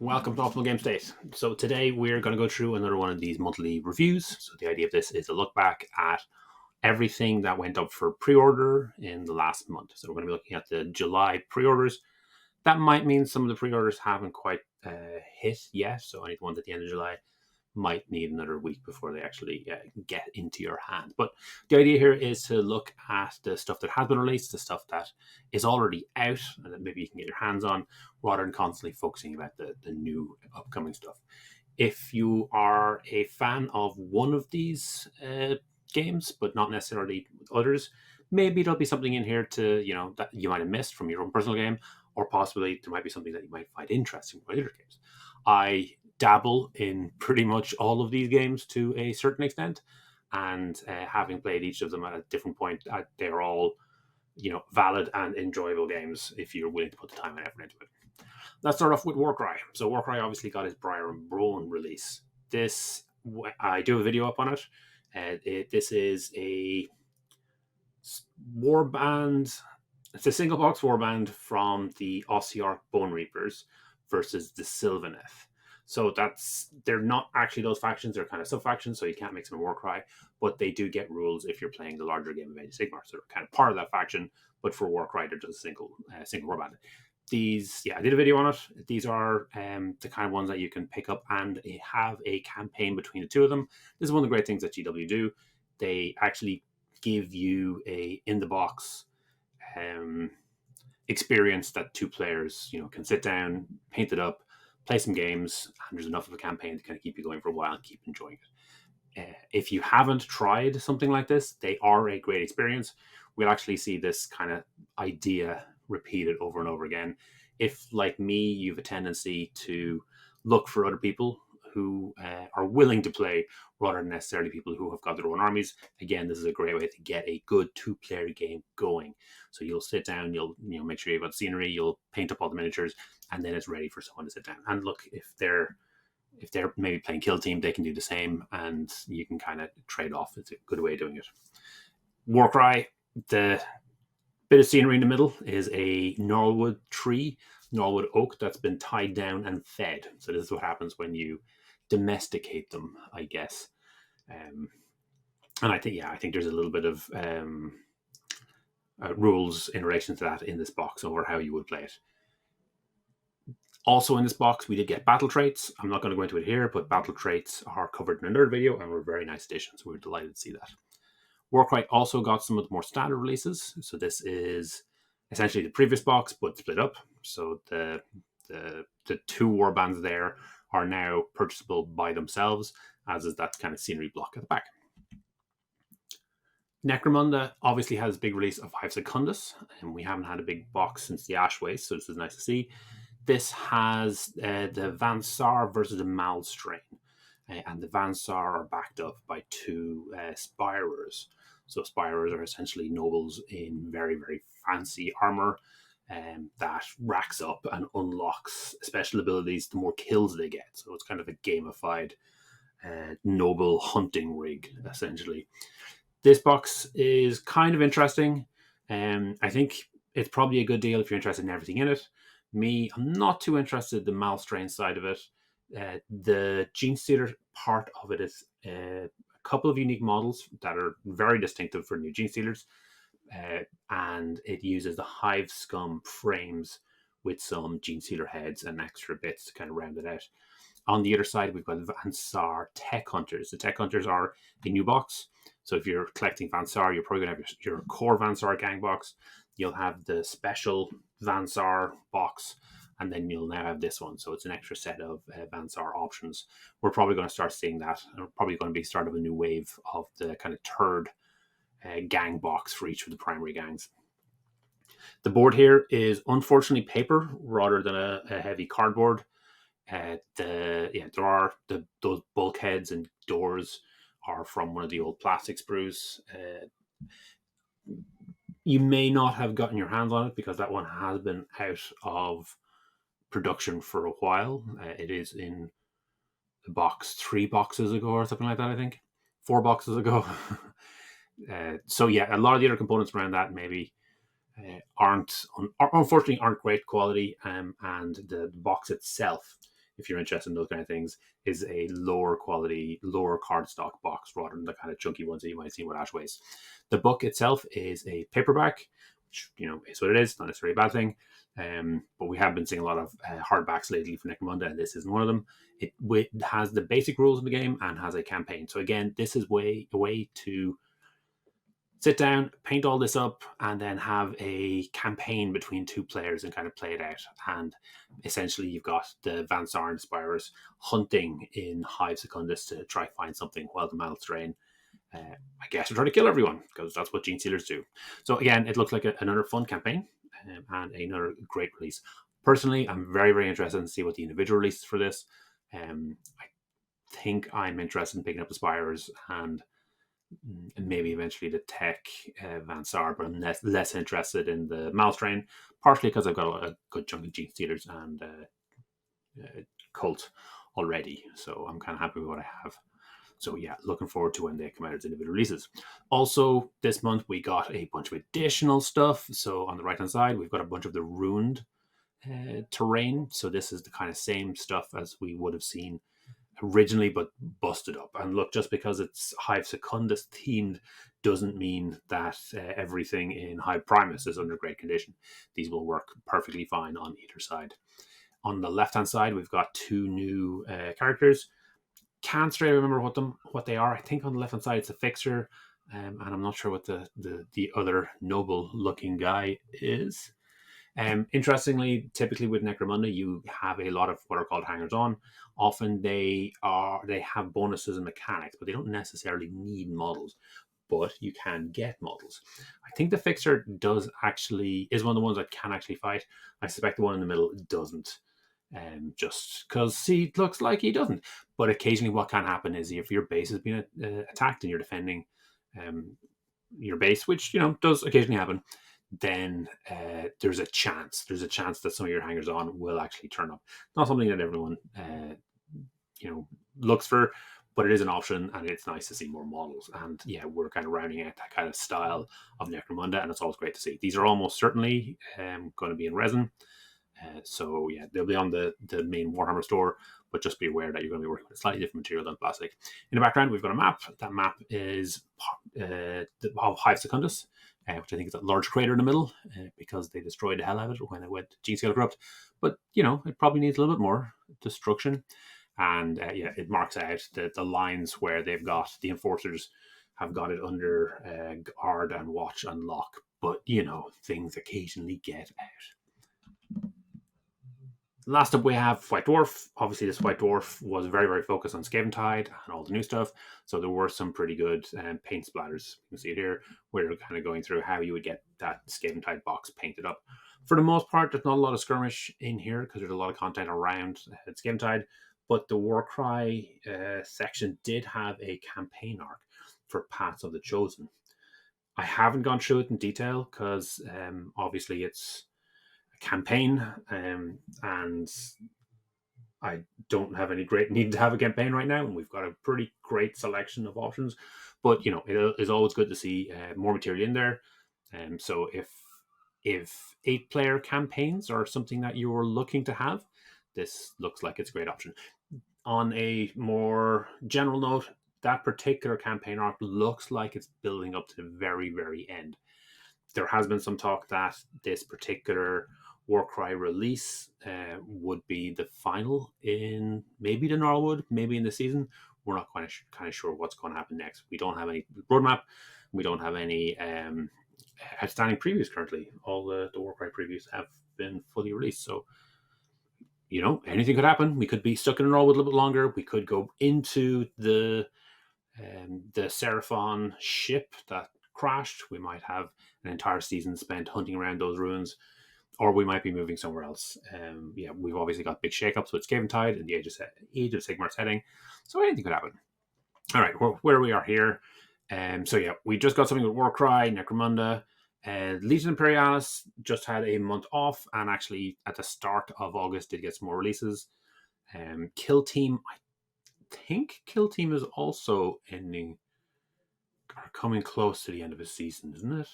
Welcome to Optimal Game State. So today we're going to go through another one of these monthly reviews. So the idea of this is to look back at everything that went up for pre-order in the last month. So we're going to be looking at the July pre-orders. That might mean some of the pre-orders haven't quite hit yet. So any ones at the end of July might need another week before they actually get into your hand. But the idea here is to look at the stuff that has been released, the stuff that is already out and that maybe you can get your hands on, rather than constantly focusing about the new upcoming stuff. If you are a fan of one of these games, but not necessarily others, maybe there'll be something in here that you might have missed from your own personal game, or possibly there might be something that you might find interesting from other games. I dabble in pretty much all of these games to a certain extent, and having played each of them at a different point, they're all valid and enjoyable games if you're willing to put the time and effort into it. Let's start off with Warcry. So Warcry obviously got his Briar and Brone release. I do a video up on it. This is a warband. It's a single box warband from the Ossiarch Bone Reapers versus the Sylvaneth. So they're not actually those factions, they're kind of sub-factions, so you can't mix them in Warcry, but they do get rules if you're playing the larger game of Age of Sigmar, so they're kind of part of that faction, but for Warcry, they're just a single warband. I did a video on it. These are the kind of ones that you can pick up and have a campaign between the two of them. This is one of the great things that GW do. They actually give you a in-the-box experience that two players can sit down, paint it up, play some games, and there's enough of a campaign to kind of keep you going for a while and keep enjoying it. If you haven't tried something like this, they are a great experience. We'll actually see this kind of idea repeated over and over again. If, like me, you have a tendency to look for other people who are willing to play rather than necessarily people who have got their own armies, again, this is a great way to get a good two-player game going. So you'll sit down, you'll make sure you've got scenery, you'll paint up all the miniatures, and then it's ready for someone to sit down. And look, if they're maybe playing Kill Team, they can do the same, and you can kind of trade off. It's a good way of doing it. Warcry, the bit of scenery in the middle is a Norwood tree, Norwood oak, that's been tied down and fed. So this is what happens when you domesticate them, I guess. And I think there's a little bit of rules in relation to that in this box over how you would play it. Also in this box, we did get battle traits. I'm not going to go into it here, but battle traits are covered in another video and were very nice additions. We were delighted to see that. Warcry also got some of the more standard releases. So this is essentially the previous box, but split up. So the two warbands there are now purchasable by themselves, as is that kind of scenery block at the back. Necromunda obviously has a big release of Hive Secundus, and we haven't had a big box since the Ash Waste, so this is nice to see. This has the Vansar versus the Malstrain, and the Vansar are backed up by two Spirers. So Spirers are essentially nobles in very, very fancy armor that racks up and unlocks special abilities the more kills they get. So it's kind of a gamified noble hunting rig, essentially. This box is kind of interesting. I think it's probably a good deal if you're interested in everything in it. Me, I'm not too interested in the Malstrain side of it. The Gene Stealer part of it is a couple of unique models that are very distinctive for new Gene Stealers. And it uses the Hive Scum frames with some Gene Stealer heads and extra bits to kind of round it out. On the other side, we've got Vansar Tech Hunters. The Tech Hunters are a new box. So if you're collecting Vansar, you're probably going to have your core Vansar gang box. You'll have the special Vansar box, and then you'll now have this one. So it's an extra set of Vansar options. We're probably going to start seeing that. And we're probably going to be the start of a new wave of the kind of third gang box for each of the primary gangs. The board here is unfortunately paper rather than a heavy cardboard. Those bulkheads and doors are from one of the old plastic sprues. You may not have gotten your hands on it because that one has been out of production for a while. It is in the box 3 boxes ago or something like that, I think. 4 boxes ago. A lot of the other components around that maybe unfortunately aren't great quality, and the box itself if you're interested in those kind of things, is a lower quality, lower cardstock box rather than the kind of chunky ones that you might see with Ashways. The book itself is a paperback, which, is what it is, not necessarily a bad thing. But we have been seeing a lot of hardbacks lately for Necromunda, and this isn't one of them. It has the basic rules in the game and has a campaign. So again, this is a way to sit down, paint all this up, and then have a campaign between two players and kind of play it out. And essentially, you've got the Van Saren Spirers hunting in Hive Secundus to try find something while the Mal Strain, I guess, are trying to kill everyone, because that's what Gene Stealers do. So again, it looks like another fun campaign and another great release. Personally, I'm very, very interested in see what the individual releases for this. I think I'm interested in picking up the Spirers and maybe eventually the Tech Van Sar, but I'm less interested in the Malstrain, partially because I've got a good chunk of Gene Stealers and Cult already, so I'm kind of happy with what I have. So yeah, looking forward to when they come out as individual releases. Also, this month we got a bunch of additional stuff. So on the right-hand side, we've got a bunch of the ruined terrain. So this is the kind of same stuff as we would have seen originally, but busted up. And look, just because it's Hive Secundus themed doesn't mean that everything in Hive Primus is under great condition. These will work perfectly fine on either side. On the left-hand side, we've got two new characters. Can't straight remember what they are. I think on the left-hand side it's a fixer, and I'm not sure what the other noble-looking guy is. Interestingly, typically with Necromunda, you have a lot of what are called hangers-on. Often they have bonuses and mechanics, but they don't necessarily need models. But you can get models. I think the fixer is one of the ones that can actually fight. I suspect the one in the middle doesn't. Just because he looks like he doesn't. But occasionally what can happen is if your base is being attacked and you're defending your base, which does occasionally happen, then there's a chance that some of your hangers on will actually turn up. Not something that everyone looks for, but it is an option, and it's nice to see more models. And yeah, we're kind of rounding out that kind of style of Necromunda, and it's always great to see. These are almost certainly going to be in resin. So yeah, they'll be on the main Warhammer store, but just be aware that you're going to be working with a slightly different material than plastic. In the background, we've got a map. That map is of Hive Secundus, which I think is a large crater in the middle, because they destroyed the hell out of it when it went Gene Scale Corrupt. But it probably needs a little bit more destruction. And it marks out the lines where they've got the enforcers have got it under guard and watch and lock. But things occasionally get out. Last up, we have White Dwarf. Obviously, this White Dwarf was very, very focused on Skaventide and all the new stuff. So there were some pretty good paint splatters. You can see it here, where we're kind of going through how you would get that Skaventide box painted up. For the most part, there's not a lot of skirmish in here because there's a lot of content around Skaventide. But the Warcry section did have a campaign arc for Paths of the Chosen. I haven't gone through it in detail because obviously it's campaign, and I don't have any great need to have a campaign right now, and we've got a pretty great selection of options. But it is always good to see more material in there. So if 8-player campaigns are something that you're looking to have, this looks like it's a great option. On a more general note, that particular campaign arc looks like it's building up to the very, very end. There has been some talk that this particular Warcry release would be the final in maybe the Norwood, maybe in the season. We're not kind of sure what's going to happen next. We don't have any roadmap. We don't have any outstanding previews currently. All the Warcry previews have been fully released. So, anything could happen. We could be stuck in Norwood a little bit longer. We could go into the Seraphon ship that crashed. We might have an entire season spent hunting around those ruins, or we might be moving somewhere else. We've obviously got big shakeups with Skaventide and the Age of Sigmar's heading, so anything could happen. All right, where we are here. We just got something with Warcry, Necromunda. Legion Imperialis just had a month off, and actually at the start of August did get some more releases. Kill Team, I think Kill Team is also ending or coming close to the end of his season, isn't it?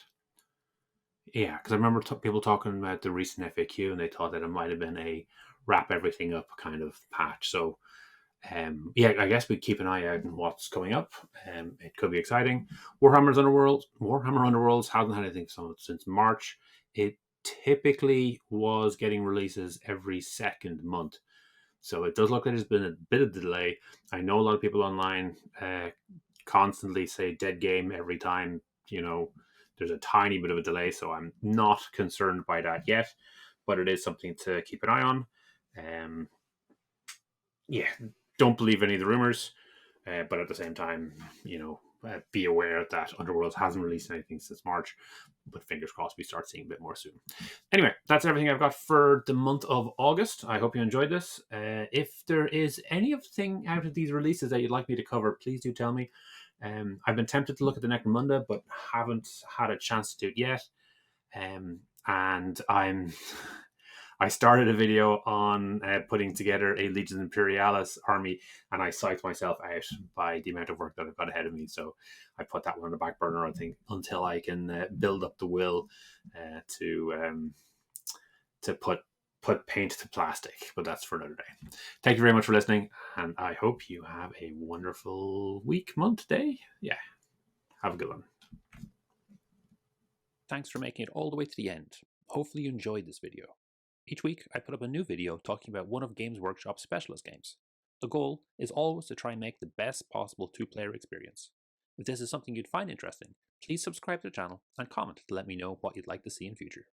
Yeah, because I remember people talking about the recent FAQ, and they thought that it might have been a wrap everything up kind of patch. So, yeah, I guess we keep an eye out on what's coming up. It could be exciting. Warhammer Underworlds hasn't had anything since March. It typically was getting releases every second month, so it does look like there's been a bit of delay. I know a lot of people online constantly say dead game every time, there's a tiny bit of a delay. So I'm not concerned by that yet, but it is something to keep an eye on. Um, yeah, don't believe any of the rumors, but at the same time, be aware that Underworld hasn't released anything since March, but fingers crossed we start seeing a bit more soon. Anyway, that's everything I've got for the month of August. I hope you enjoyed this. If there is anything out of these releases that you'd like me to cover, please do tell me. I've been tempted to look at the Necromunda, but haven't had a chance to do it yet. And I started a video on putting together a Legion Imperialis army, and I psyched myself out by the amount of work that I've got ahead of me. So I put that one on the back burner, I think, until I can build up the will to put paint to plastic. But that's for another day. Thank you very much for listening, and I hope you have a wonderful week, month, day. Yeah, have a good one. Thanks for making it all the way to the end. Hopefully you enjoyed this video. Each week, I put up a new video talking about one of Games Workshop's specialist games. The goal is always to try and make the best possible 2-player experience. If this is something you'd find interesting, please subscribe to the channel and comment to let me know what you'd like to see in future.